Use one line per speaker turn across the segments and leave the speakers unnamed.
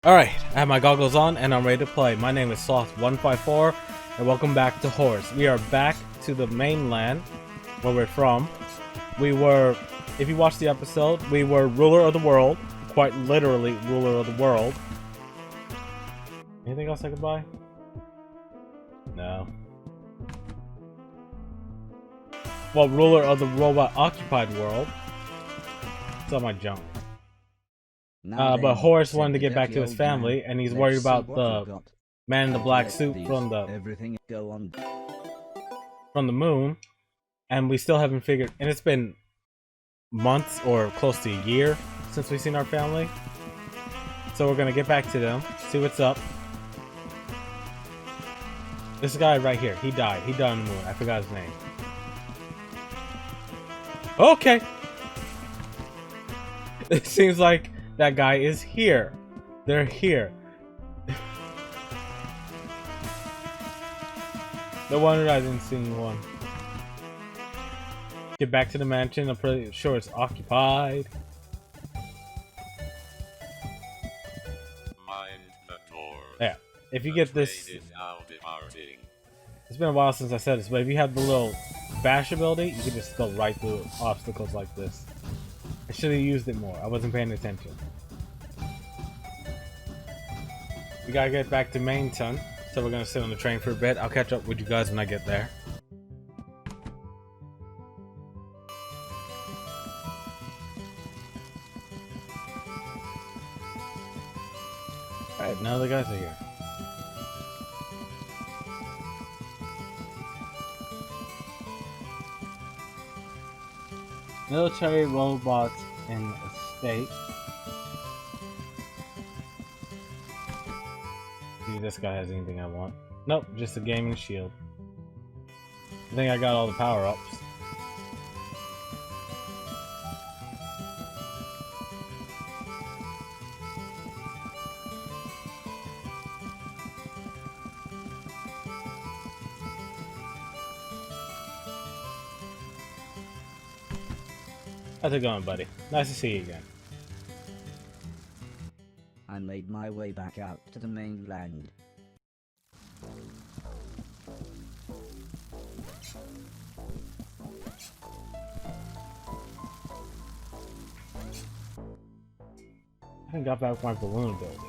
Alright, I have my goggles on and I'm ready to play. My name is Sloth154 and welcome back to Horace. We are back to the mainland where we're from. We were, if you watched the episode, we were ruler of the world. Quite literally ruler of the world. Anything else I could buy? No. Well, ruler of the robot occupied world. It's all my junk. But Horace wanted to get back to his family, and he's worried about the man in the black suit from the moon, and we still haven't figured. And it's been months or close to a year since we've seen our family, so we're gonna get back to them, see what's up. This guy right here, he died. He died on the moon. I forgot his name. Okay. It seems like that guy is here. They're here. No wonder I didn't see one. Get back to the mansion. I'm pretty sure it's occupied.
Mind the door.
Yeah. If you get this, it's been a while since I said this, but if you have the little bash ability, you can just go right through obstacles like this. I should have used it more. I wasn't paying attention. We gotta get back to Mainton, so we're gonna sit on the train for a bit. I'll catch up with you guys when I get there. Alright, now the guys are here. Military robots in a state. See if this guy has anything I want. Nope, just a gaming shield. I think I got all the power-ups. How's it going, buddy? Nice to see you again.
I made my way back out to the mainland.
I haven't got back my balloon building.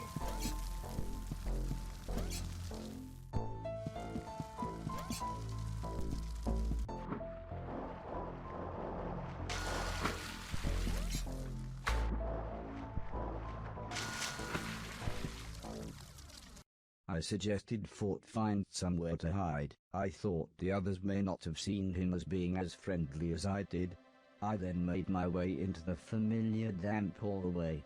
I suggested Fort find somewhere to hide. I thought the others may not have seen him as being as friendly as I did. I then made my way into the familiar damp hallway.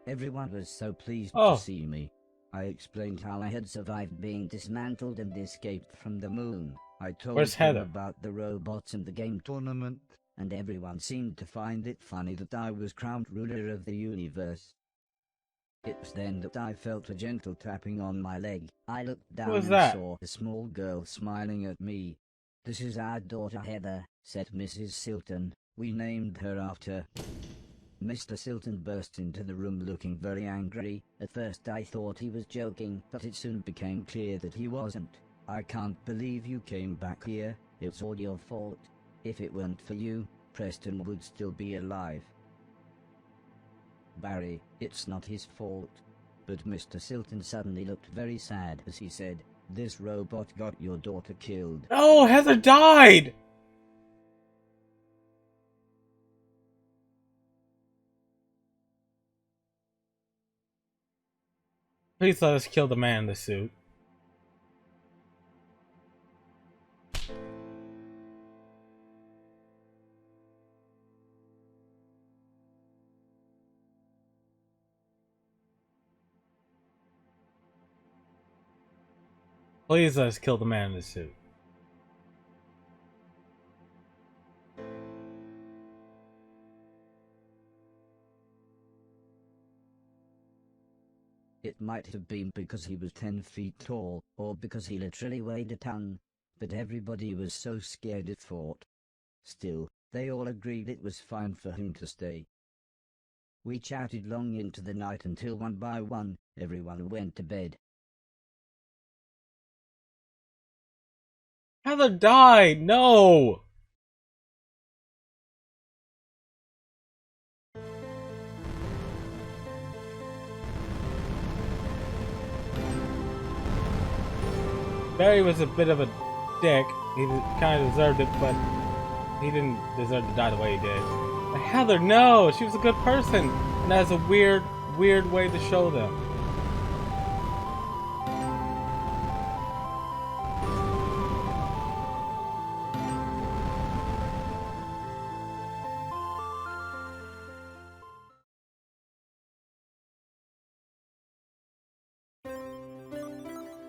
Everyone was so pleased to see me. I explained how I had survived being dismantled and escaped from the moon. I told them about the robots and the game tournament, and everyone seemed to find it funny that I was crowned ruler of the universe. It was then that I felt a gentle tapping on my leg. I looked down and saw a small girl smiling at me. "This is our daughter Heather," said Mrs. Silton. "We named her after..." Mr. Silton burst into the room looking very angry. At first I thought he was joking, but it soon became clear that he wasn't. "I can't believe you came back here. It's all your fault. If it weren't for you, Preston would still be alive." "Barry, it's not his fault." But Mr. Silton suddenly looked very sad as he said, "This robot got your daughter killed."
Oh, Heather died! Please let us kill the man in the suit. Please let us kill the man in the suit.
It might have been because he was 10 feet tall, or because he literally weighed a ton, but everybody was so scared it fought. Still, they all agreed it was fine for him to stay. We chatted long into the night until one by one, everyone went to bed.
Heather died! No! Barry was a bit of a dick. He kind of deserved it, but he didn't deserve to die the way he did. But Heather, no! She was a good person! And that's a weird way to show them.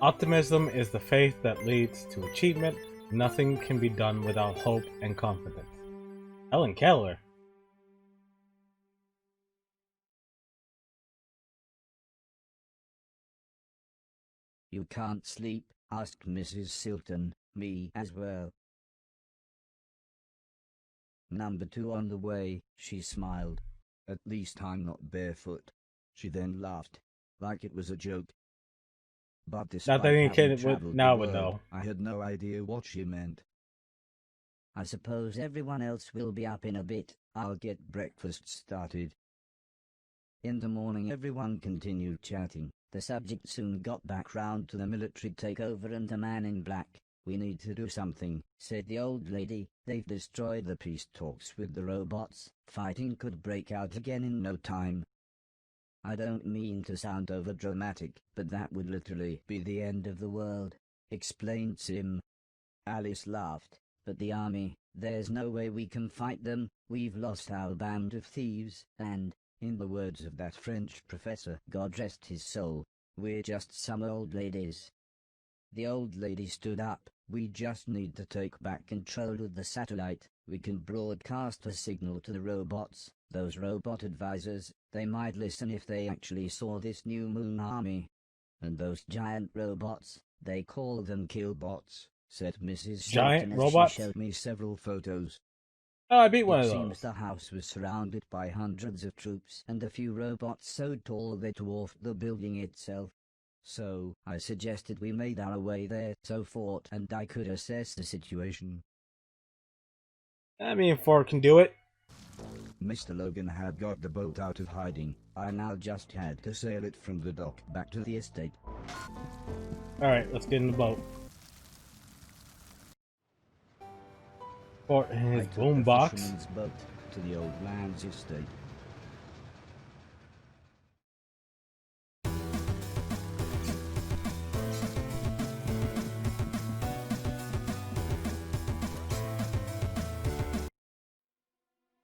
Optimism is the faith that leads to achievement. Nothing can be done without hope and confidence. Helen Keller.
You can't sleep? Asked Mrs. Silton. Me as well. Number 2 on the way, she smiled. At least I'm not barefoot. She then laughed, like it was a joke. But despite
Not that any
having
kid
traveled
now
the
would
world,
know.
I had no idea what she meant. I suppose everyone else will be up in a bit. I'll get breakfast started. In the morning everyone continued chatting. The subject soon got back round to the military takeover and the man in black. We need to do something, said the old lady. They've destroyed the peace talks with the robots. Fighting could break out again in no time. I don't mean to sound overdramatic, but that would literally be the end of the world, explained Sim. Alice laughed. But the army, there's no way we can fight them. We've lost our band of thieves, and, in the words of that French professor, God rest his soul, we're just some old ladies. The old lady stood up. We just need to take back control of the satellite. We can broadcast a signal to the robots. Those robot advisors, they might listen if they actually saw this new moon army. And those giant robots, they call them killbots, said Mrs.
Giant
Shelton as
robots?
she showed me several photos.
Oh, I beat one
It
of
seems
those.
the house was surrounded by hundreds of troops and a few robots so tall they dwarfed the building itself. So, I suggested we made our way there so Fort and I could assess the situation.
I mean, Ford can do it.
Mr. Logan had got the boat out of hiding. I now just had to sail it from the dock back to the estate.
Alright, let's get in the boat. Ford and his boombox.
Fisherman's boat to the old land's estate.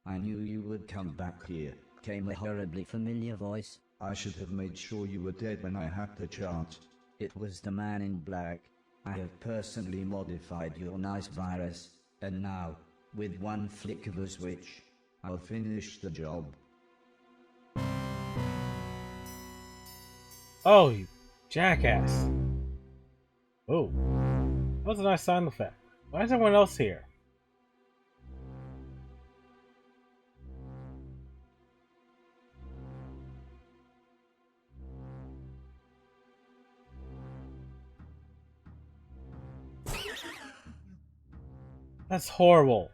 I knew you would come back here, came a horribly familiar voice. I should have made sure you were dead when I had the chance. It was the man in black. I have personally modified your nice virus, and now, with one flick of a switch, I'll finish the job.
Oh, you jackass. Oh, that was a nice sound effect. Why is everyone else here? That's horrible.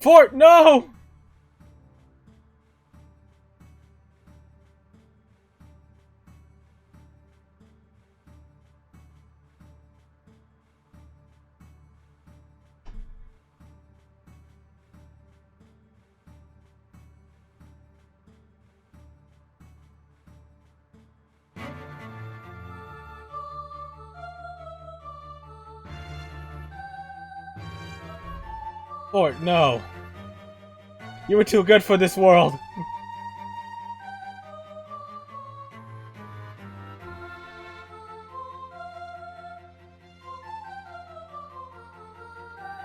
Fort, no! Fort, no. You were too good for this world.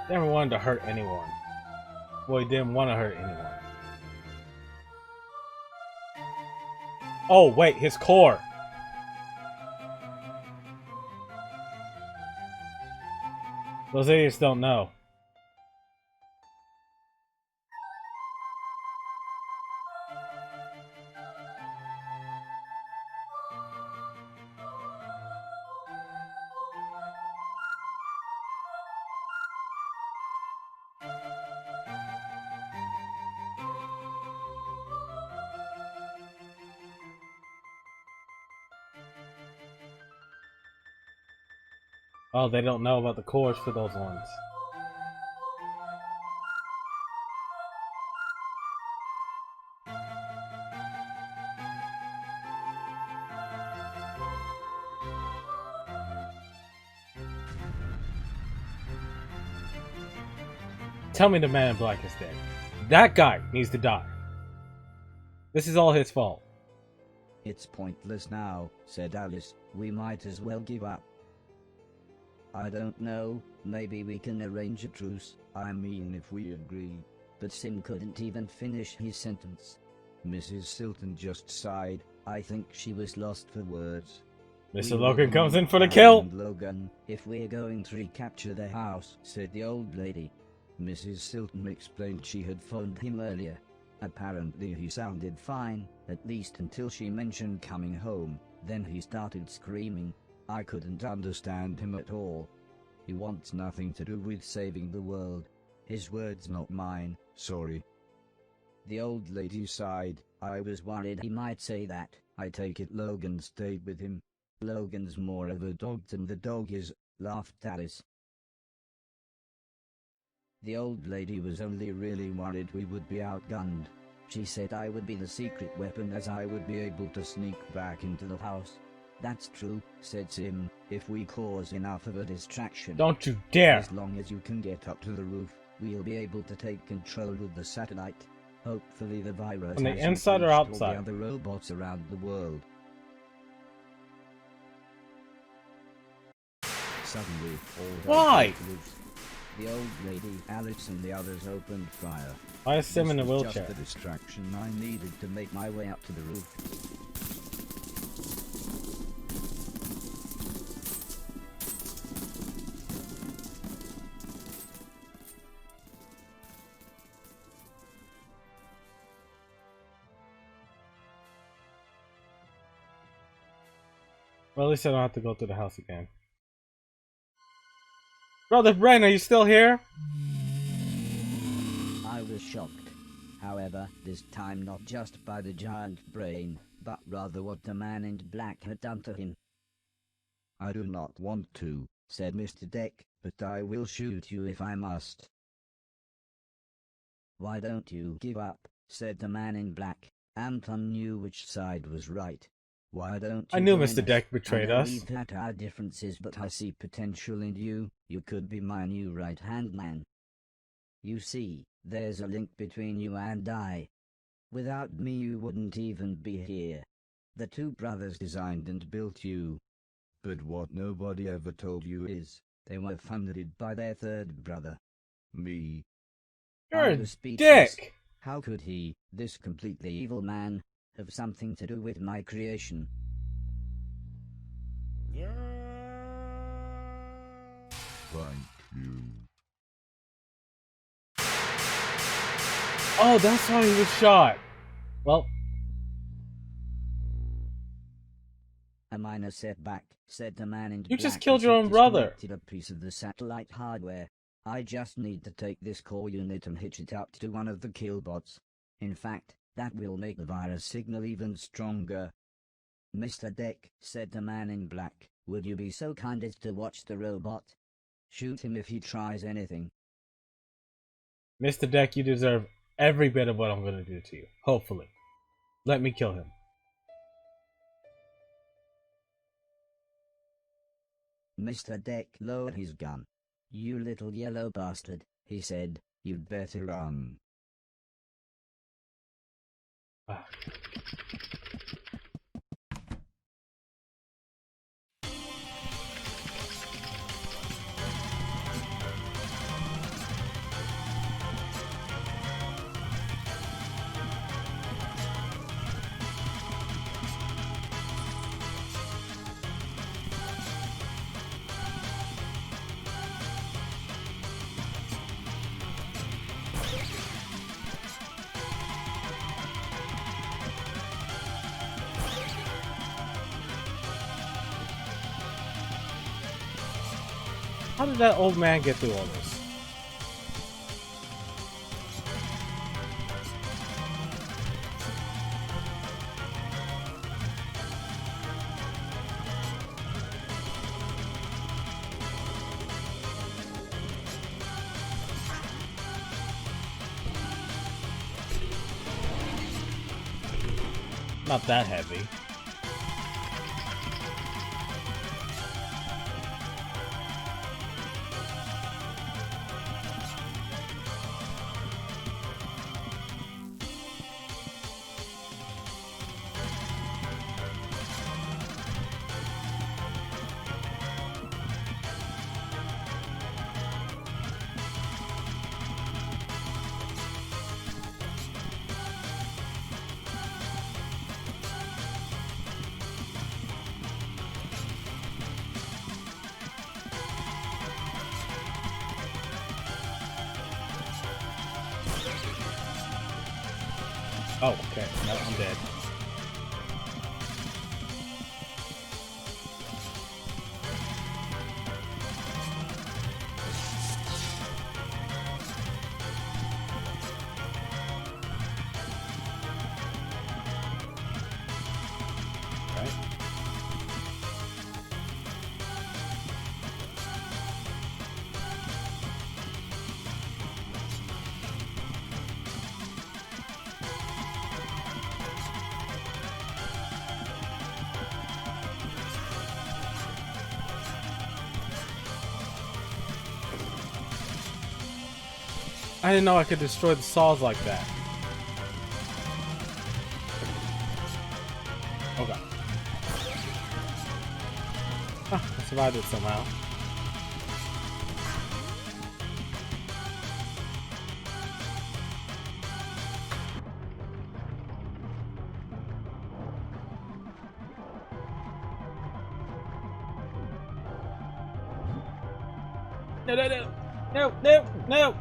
Never wanted to hurt anyone. Well, he didn't want to hurt anyone. Oh, wait, his core. Those idiots don't know. Oh, they don't know about the cores for those ones. Tell me the man in black is dead. That guy needs to die. This is all his fault.
It's pointless now, said Alice. We might as well give up. I don't know, maybe we can arrange a truce. I mean, if we agree. But Sim couldn't even finish his sentence. Mrs. Silton just sighed. I think she was lost for words.
Mr. Logan comes in for the kill!
Logan, if we're going to recapture the house, said the old lady. Mrs. Silton explained she had phoned him earlier. Apparently he sounded fine, at least until she mentioned coming home. Then he started screaming. I couldn't understand him at all. He wants nothing to do with saving the world. His words, not mine, sorry. The old lady sighed. I was worried he might say that. I take it Logan stayed with him. Logan's more of a dog than the dog is, laughed Alice. The old lady was only really worried we would be outgunned. She said I would be the secret weapon as I would be able to sneak back into the house. That's true, said Sim, if we cause enough of a distraction.
Don't you dare!
As long as you can get up to the roof, we'll be able to take control of the satellite. Hopefully the virus
On the
hasn't
inside or
reached
outside?
all the other robots around the world. Suddenly, all
Why?
hell broke loose. The old lady, Alice, and the others opened fire.
Why is Sim in a
This was
wheelchair?
just the distraction I needed to make my way up to the roof.
Well, at least I don't have to go through the house again. Brother Bren, are you still here?
I was shocked. However, this time not just by the giant brain, but rather what the man in black had done to him. I do not want to, said Mr. Deck, but I will shoot you if I must. Why don't you give up, said the man in black. Anton knew which side was right. Why don't you
I knew
join
Mr.
us?
Deck betrayed
I know
us.
we've had our differences, but I see potential in you. You could be my new right-hand man. You see, there's a link between you and I. Without me you wouldn't even be here. The two brothers designed and built you. But what nobody ever told you is, they were funded by their third brother. Me.
You're
I
a
was speechless.
dick!
How could he, this completely evil man, have something to do with my creation?
Thank you.
Oh, that's why he was shot. Well,
A minor setback, said the man in
You just
black
killed
as
your
he
own brother.
disconnected a piece of the satellite hardware. I just need to take this core unit and hitch it up to one of the killbots. In fact, that will make the virus signal even stronger. Mr. Deck, said the man in black, would you be so kind as to watch the robot? Shoot him if he tries anything.
Mr. Deck, you deserve every bit of what I'm going to do to you. Hopefully. Let me kill him.
Mr. Deck lowered his gun. You little yellow bastard, he said, you'd better run.
Ah. How did that old man get through all this? Not that heavy. Oh, okay. No, I'm dead. Right. I didn't know I could destroy the saws like that. Okay. Huh, I survived it somehow. No, no, no! No, no, no!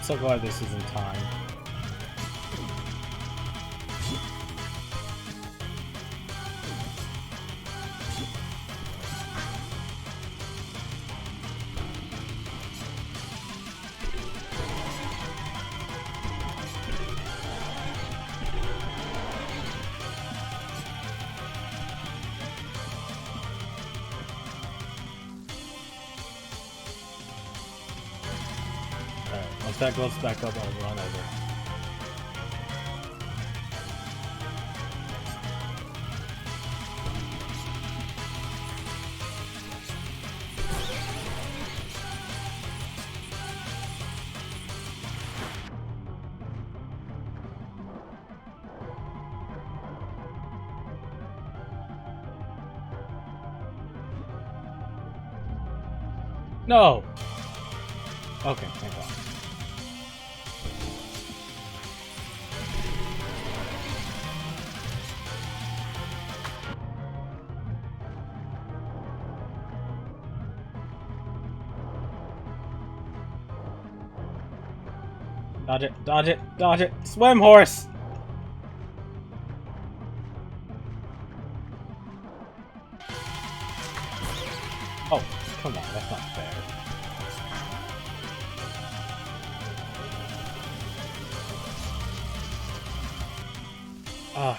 So glad this is in time. Once that goes back up, I'll run over. No! Okay, thank God. Dodge it, dodge it, dodge it! Swim, horse! Oh, come on, that's not fair. Ah.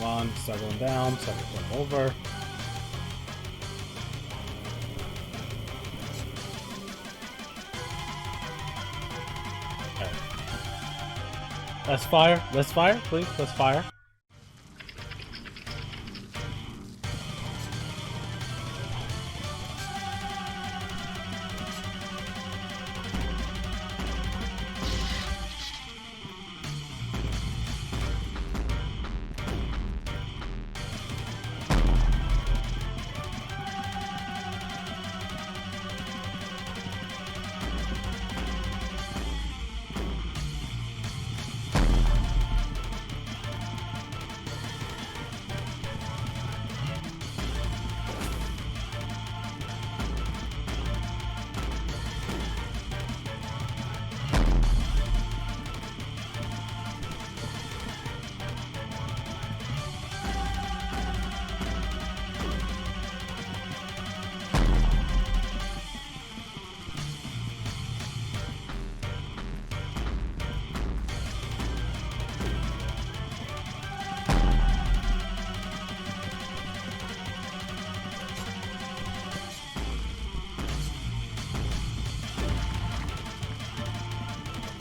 Come on, start going down, start going over. Alright. Let's fire. Let's fire, please. Let's fire.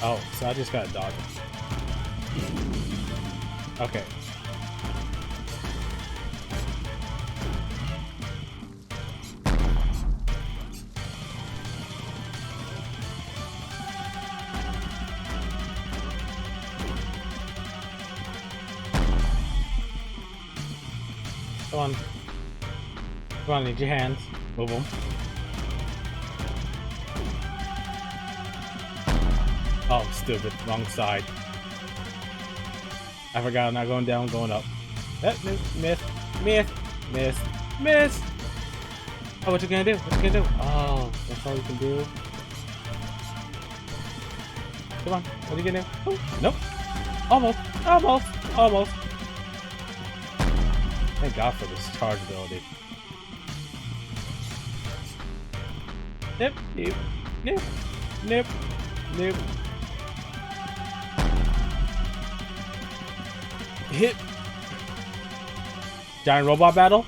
Oh, so I just got dodged. Okay. Come on. Come on, need your hands. Move them. Oh, stupid. Wrong side. I forgot I'm not going down, going up. Miss. Oh, what you gonna do? What you gonna do? Oh, that's all you can do. Come on, what are you gonna do? Oh, nope. Almost. Thank God for this charge ability. Nope. Hit. Giant robot battle.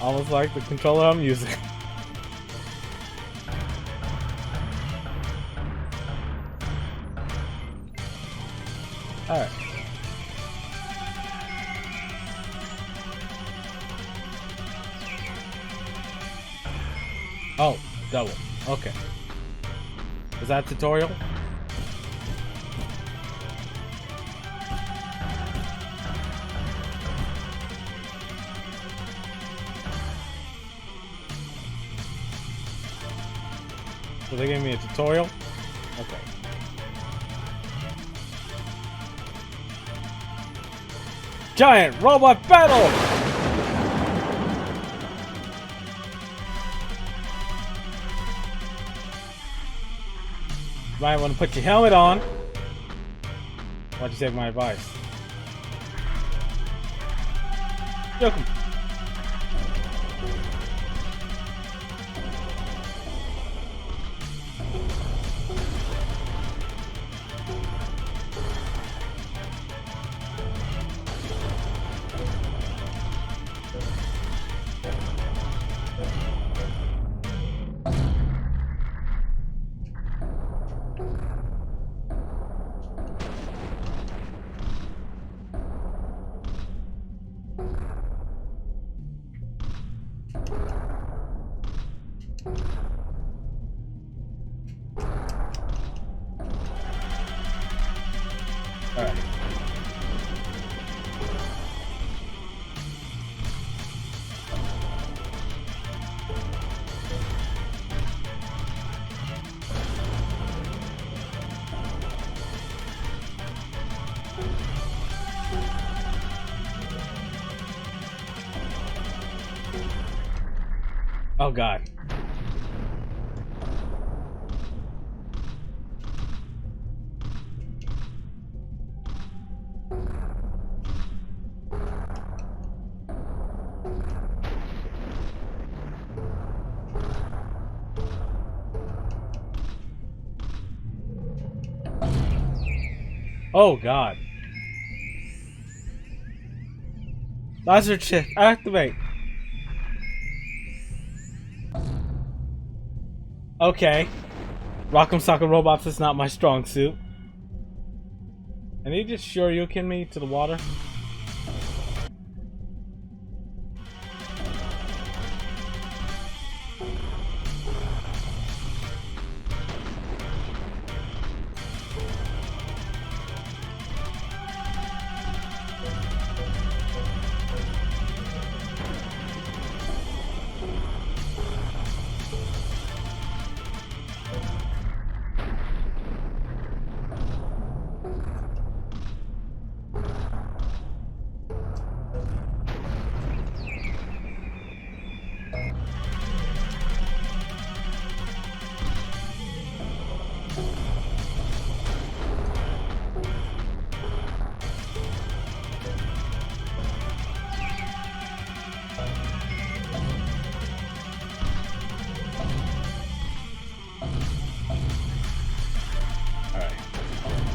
Almost like the controller I'm using. Alright. Oh, double. Okay. Is that tutorial? So they gave me a tutorial? Okay. Giant robot battle! Might want to put your helmet on. Why'd you take my advice? Joke him. Alright. Oh God. Oh god. Laser chip, activate. Okay. Rock'em Sock'em Robots is not my strong suit. And he just Shoryuken me to the water.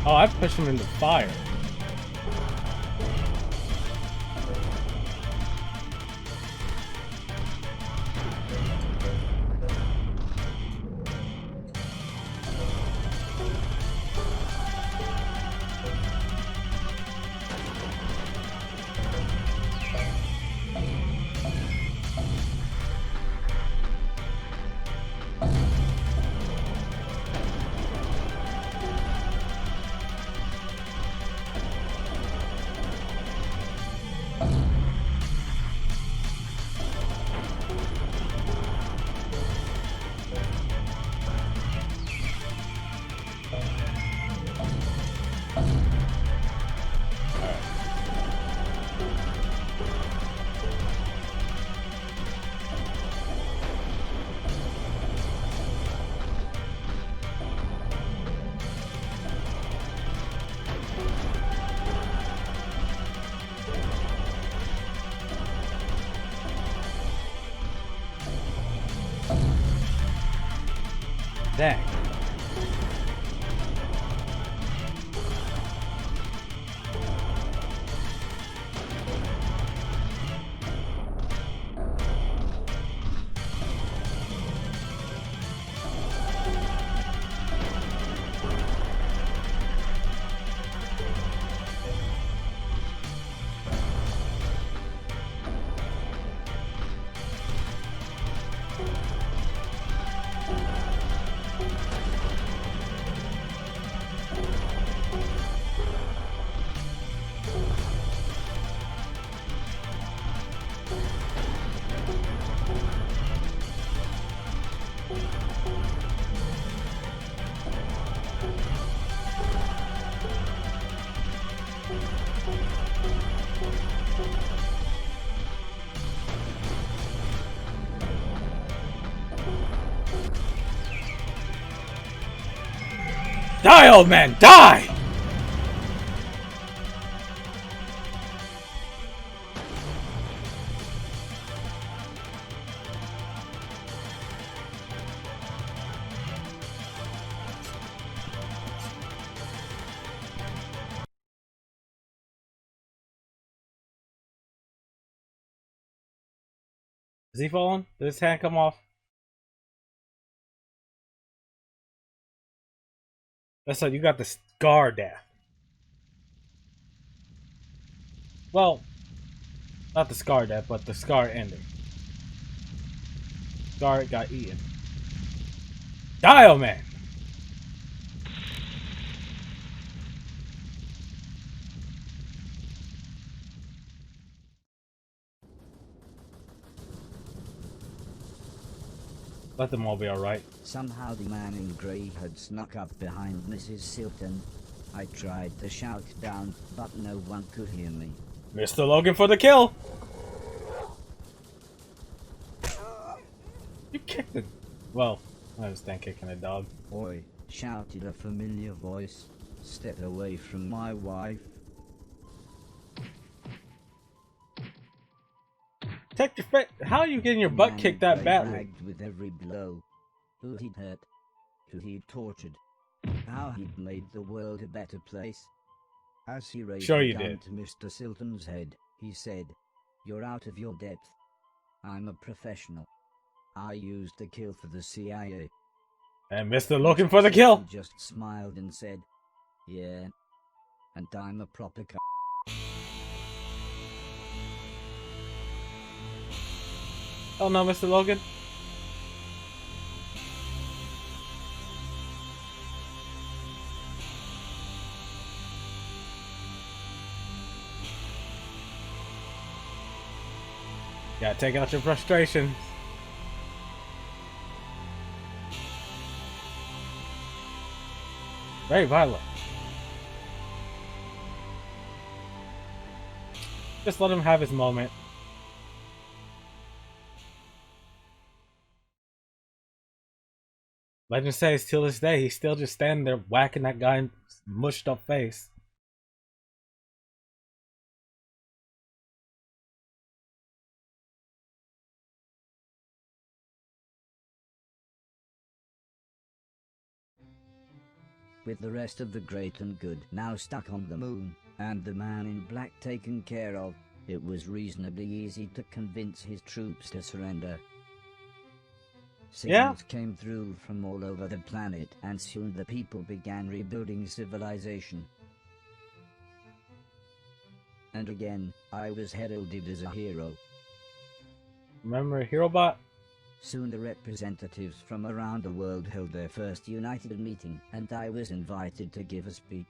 Oh, I pushed him into fire. Dang. Die, old man, die! Is he falling? Did his hand come off? That's how you got the scar death. Well, not the scar death, but the scar ending. Scar got eaten. Dial man! Let them all be alright.
Somehow the man in grey had snuck up behind Mrs. Silton. I tried to shout down, but no one could hear me.
Mr. Logan for the kill! You kicked it. Well, I understand kicking a dog.
Oi, shouted a familiar voice. Step away from my wife.
Take your face. How are you getting your butt kicked that badly?
With every blow. Who he'd hurt. Who he'd tortured. How he'd made the world a better place. As he raised
Sure
the
you
gun
did.
to Mr. Silton's head, he said, "You're out of your depth. I'm a professional. I used to kill for the CIA."
And Mr. looking for the kill.
He just smiled and said, "Yeah, and I'm a proper
Oh no, Mr. Logan. Gotta take out your frustration. Very violent. Just let him have his moment. Legend says till this day he's still just standing there whacking that guy's mushed up face.
With the rest of the great and good now stuck on the moon, and the man in black taken care of, it was reasonably easy to convince his troops to surrender. Signals came through from all over the planet, and soon the people began rebuilding civilization. And again, I was heralded as a hero.
Remember HeroBot?
Soon the representatives from around the world held their first united meeting, and I was invited to give a speech.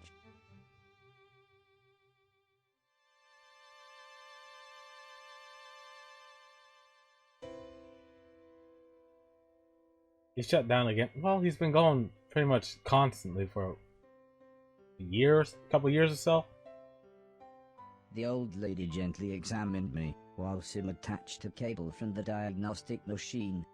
He shut down again. Well, he's been going pretty much constantly for couple years or so.
The old lady gently examined me, while Sim attached a cable from the diagnostic machine.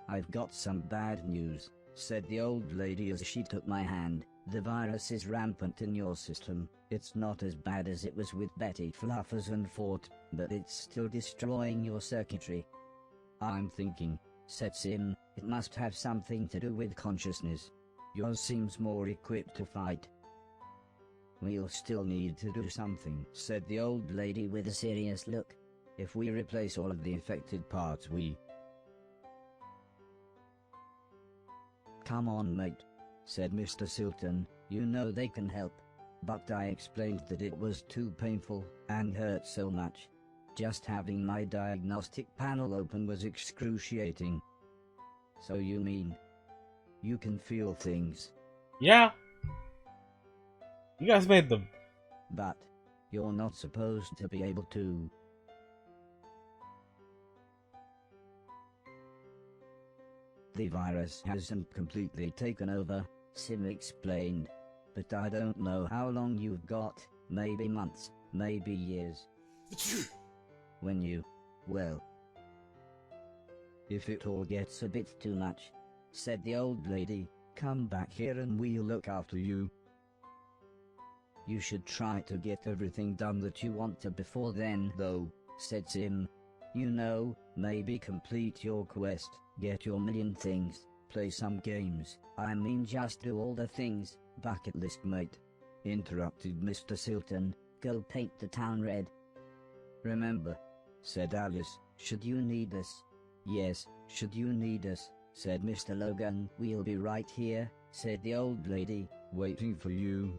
"I've got some bad news," said the old lady as she took my hand. "The virus is rampant in your system. It's not as bad as it was with Betty Fluffers and Fort, but it's still destroying your circuitry." "I'm thinking," said Sim, "it must have something to do with consciousness. Yours seems more equipped to fight." "We'll still need to do something," said the old lady with a serious look. "If we replace all of the affected parts, we..." "Come on, mate," said Mr. Silton, "you know they can help." But I explained that it was too painful, and hurt so much. Just having my diagnostic panel open was excruciating. "So you mean you can feel things?"
Yeah. You guys made the...
"But you're not supposed to be able to." "The virus hasn't completely taken over," Sim explained. "But I don't know how long you've got, maybe months, maybe years. When you, well, if it all gets a bit too much," said the old lady, "come back here and we'll look after you. You should try to get everything done that you want to before then, though," said Sim. "You know, maybe complete your quest, get your million things, play some games. I mean just do all the things, bucket list mate," interrupted Mr. Silton. "Go paint the town red." "Remember," said Alice, "should you need us." "Yes, should you need us," said Mr. Logan. "We'll be right here," said the old lady, "waiting for you."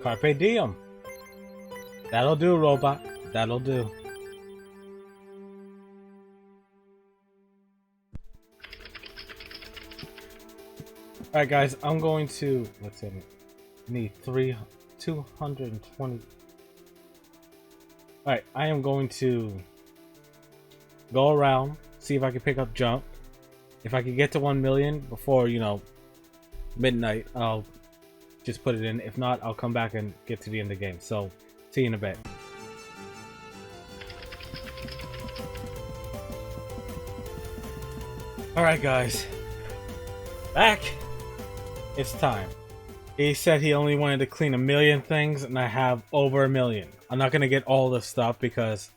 Carpe diem. That'll do, robot. That'll do. Alright guys, I'm going to, let's see, I need 220. Alright, I am going to go around, see if I can pick up junk. If I can get to 1 million before, midnight, I'll just put it in. If not, I'll come back and get to the end of the game. So, see you in a bit. Alright guys, back. It's time. He said he only wanted to clean 1 million things, and I have over 1 million. I'm not gonna get all this stuff because,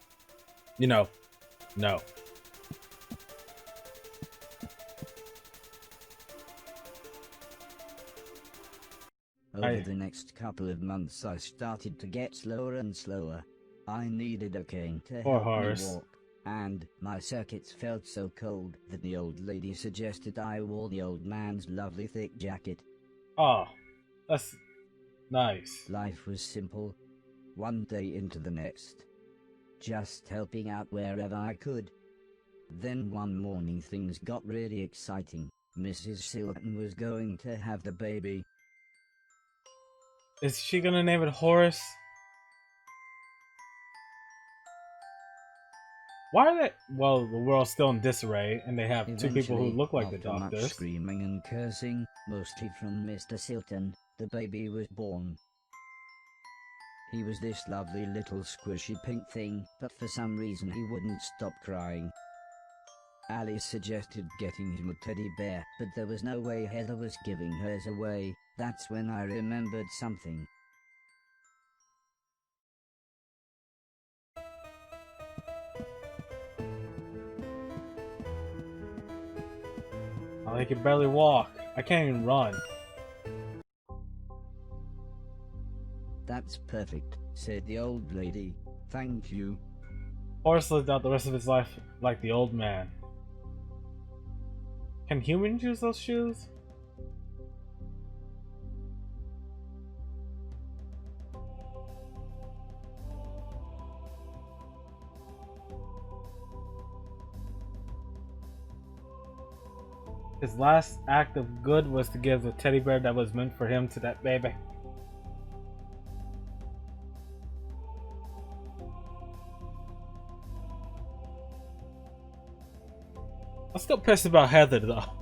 no.
Over the next couple of months I started to get slower and slower. I needed a cane to help me walk, and my circuits felt so cold that the old lady suggested I wore the old man's lovely thick jacket.
Oh, that's nice.
Life was simple, one day into the next. Just helping out wherever I could. Then one morning things got really exciting. Mrs. Silton was going to have the baby.
Is she gonna name it Horace? Why are they? Well, the world's still in disarray, and they have
Eventually,
two people who look like the
after much
doctors.
screaming and cursing, mostly from Mr. Silton, the baby was born. He was this lovely little squishy pink thing, but for some reason he wouldn't stop crying. Alice suggested getting him a teddy bear, but there was no way Heather was giving hers away. That's when I remembered something.
I can barely walk. I can't even run.
That's perfect, said the old lady. Thank you.
Horace lived out the rest of his life like the old man. Can humans use those shoes? His last act of good was to give the teddy bear that was meant for him to that baby. I'm still pissed about Heather though.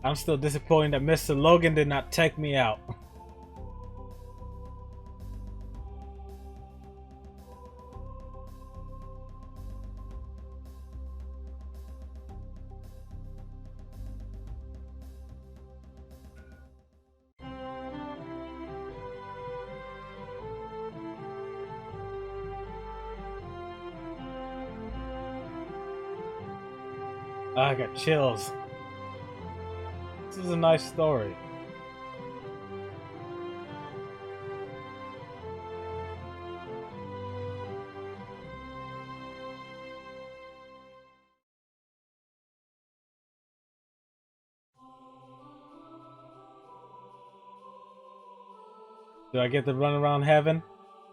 I'm still disappointed that Mr. Logan did not take me out. I got chills. This is a nice story. Do I get to run around heaven?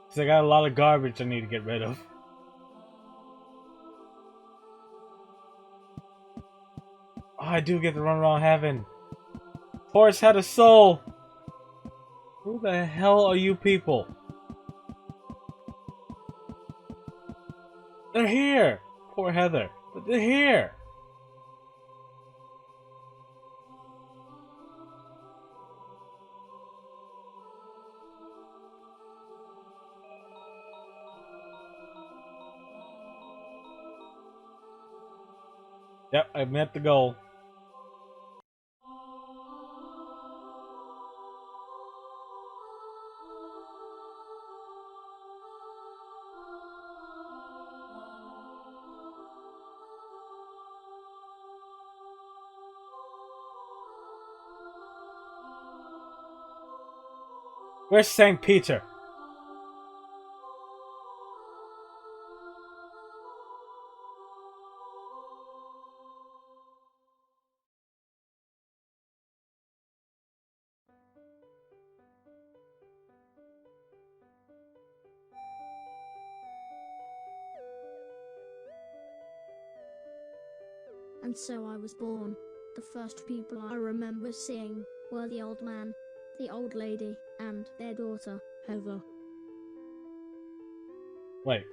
Because I got a lot of garbage I need to get rid of. Oh, I do get to run around heaven. Horace had a soul! Who the hell are you people? They're here! Poor Heather. But they're here! Yep, I met the goal. Where's St. Peter?
And so I was born. The first people I remember seeing were the old man, the old lady, and their daughter, Heather.
Wait.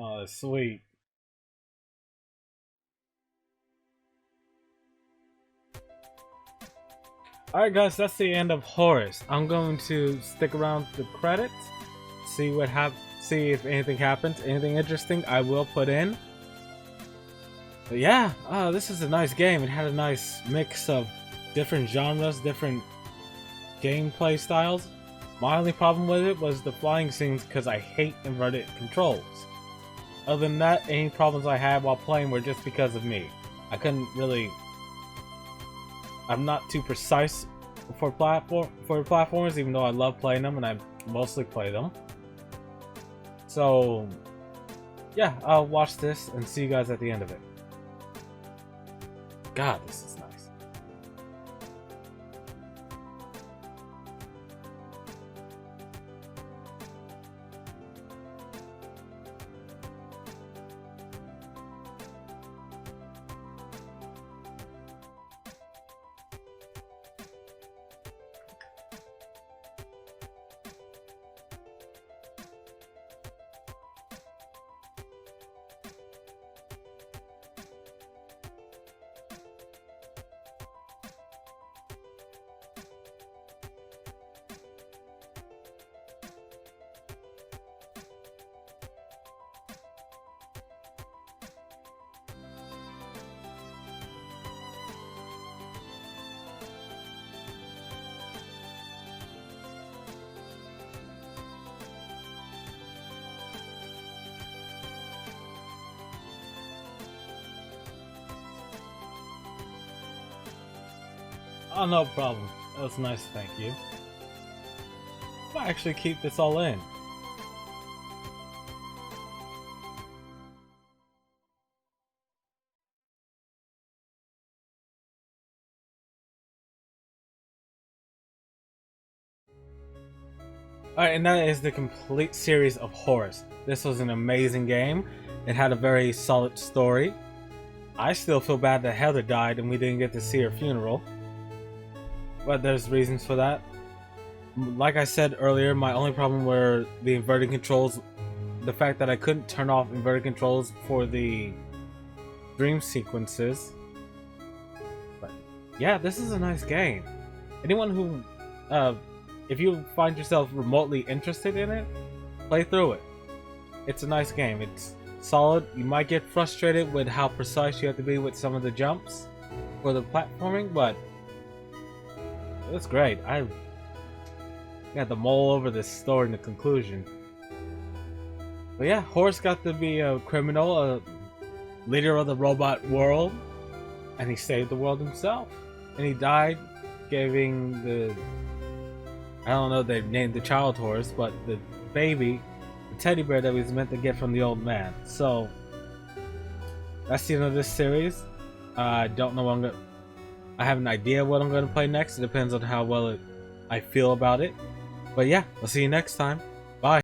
Oh, that's sweet. Alright guys, that's the end of Horace. I'm going to stick around the credits, see if anything happens, anything interesting I will put in. But yeah, this is a nice game. It had a nice mix of different genres, different gameplay styles. My only problem with it was the flying scenes because I hate inverted controls. Other than that, any problems I had while playing were just because of me. I'm not too precise for platformers, even though I love playing them and I mostly play them. So yeah, I'll watch this and see you guys at the end of it. God, this is nice. Oh, no problem. That was nice, thank you. I might actually keep this all in. Alright, and that is the complete series of Horace. This was an amazing game. It had a very solid story. I still feel bad that Heather died and we didn't get to see her funeral. But there's reasons for that. Like I said earlier, my only problem were the inverted controls. The fact that I couldn't turn off inverted controls for the dream sequences. But yeah, this is a nice game. Anyone who, if you find yourself remotely interested in it, play through it. It's a nice game. It's solid. You might get frustrated with how precise you have to be with some of the jumps for the platforming, but it's great. I got to mull over this story in the conclusion. But yeah, Horace got to be a criminal, a leader of the robot world, and he saved the world himself. And he died giving the, I don't know, they named the child Horace, but the baby, the teddy bear that he was meant to get from the old man. So that's the end of this series. I don't know I have an idea what I'm going to play next. It depends on how well I feel about it. But yeah, I'll see you next time.